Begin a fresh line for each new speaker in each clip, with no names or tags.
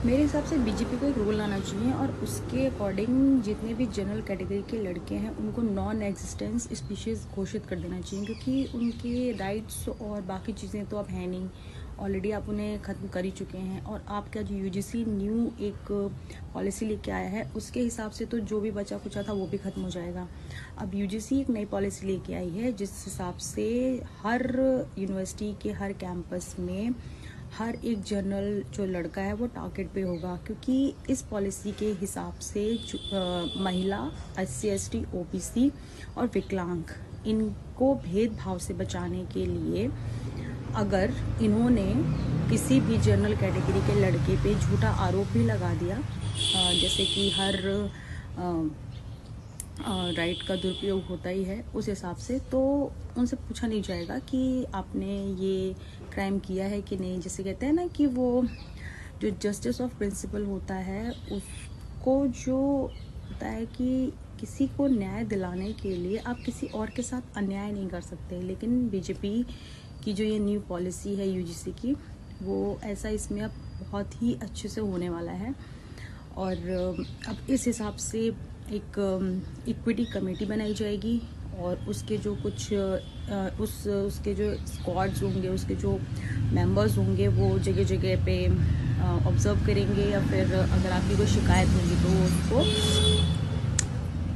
मेरे हिसाब से बीजेपी को एक रूल लाना चाहिए और उसके अकॉर्डिंग जितने भी जनरल कैटेगरी के लड़के हैं उनको नॉन एग्जिस्टेंस स्पीशीज़ घोषित कर देना चाहिए, क्योंकि उनके राइट्स और बाकी चीज़ें तो अब हैं नहीं, ऑलरेडी आप उन्हें ख़त्म कर ही चुके हैं। और आपका जो यूजीसी न्यू एक पॉलिसी लेके आया है उसके हिसाब से तो जो भी बचा कुचा था वो भी ख़त्म हो जाएगा। अब यूजीसी एक नई पॉलिसी लेके आई है जिस हिसाब से हर यूनिवर्सिटी के हर कैंपस में हर एक जनरल जो लड़का है वो टारगेट पे होगा, क्योंकि इस पॉलिसी के हिसाब से महिला, SC ST OBC और विकलांग इनको भेदभाव से बचाने के लिए अगर इन्होंने किसी भी जनरल कैटेगरी के लड़के पे झूठा आरोप भी लगा दिया, जैसे कि हर राइट का दुरुपयोग होता ही है उस हिसाब से, तो उनसे पूछा नहीं जाएगा कि आपने ये क्राइम किया है कि नहीं। जैसे कहते हैं ना कि वो जो जस्टिस ऑफ प्रिंसिपल होता है उसको जो होता है कि किसी को न्याय दिलाने के लिए आप किसी और के साथ अन्याय नहीं कर सकते, लेकिन बीजेपी की जो ये न्यू पॉलिसी है यूजीसी की वो ऐसा इसमें अब बहुत ही अच्छे से होने वाला है। और अब इस हिसाब से एक इक्विटी कमेटी बनाई जाएगी और उसके जो कुछ उसके जो स्क्वाड्स होंगे, उसके जो मेंबर्स होंगे वो जगह जगह पे ऑब्जर्व करेंगे, या फिर अगर आपकी कोई शिकायत होगी तो उसको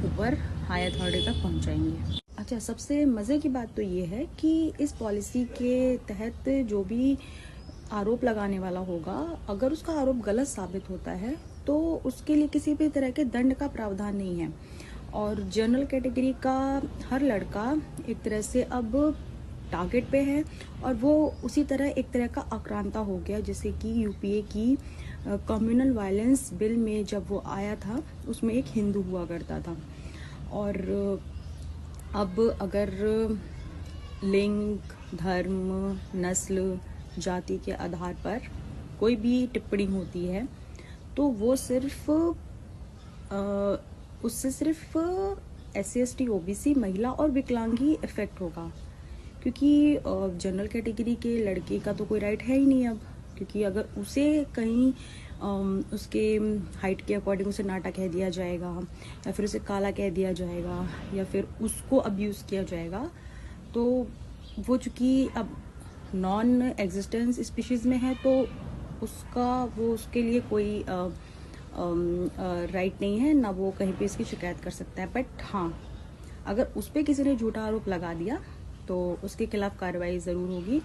ऊपर हाई अथॉरिटी तक पहुंचाएंगे। अच्छा, सबसे मज़े की बात तो ये है कि इस पॉलिसी के तहत जो भी आरोप लगाने वाला होगा, अगर उसका आरोप गलत साबित होता है तो उसके लिए किसी भी तरह के दंड का प्रावधान नहीं है। और जनरल कैटेगरी का हर लड़का एक तरह से अब टारगेट पे है, और वो उसी तरह एक तरह का आक्रांता हो गया, जैसे कि यूपीए की कम्युनल वायलेंस बिल में जब वो आया था उसमें एक हिंदू हुआ करता था। और अब अगर लिंग, धर्म, नस्ल, जाति के आधार पर कोई भी टिप्पणी होती है तो वो सिर्फ उससे सिर्फ SC ST OBC, महिला और विकलांग ही इफेक्ट होगा, क्योंकि जनरल कैटेगरी के लड़के का तो कोई राइट है ही नहीं अब, क्योंकि अगर उसे कहीं उसके हाइट के अकॉर्डिंग उसे नाटा कह दिया जाएगा, या फिर उसे काला कह दिया जाएगा, या फिर उसको अब्यूज़ किया जाएगा, तो वो चूँकि अब नॉन एग्जिस्टेंस स्पीशीज़ में है तो उसके लिए कोई राइट नहीं है, ना वो कहीं पे इसकी शिकायत कर सकता है। बट हाँ, अगर उस पर किसी ने झूठा आरोप लगा दिया तो उसके खिलाफ कार्रवाई ज़रूर होगी।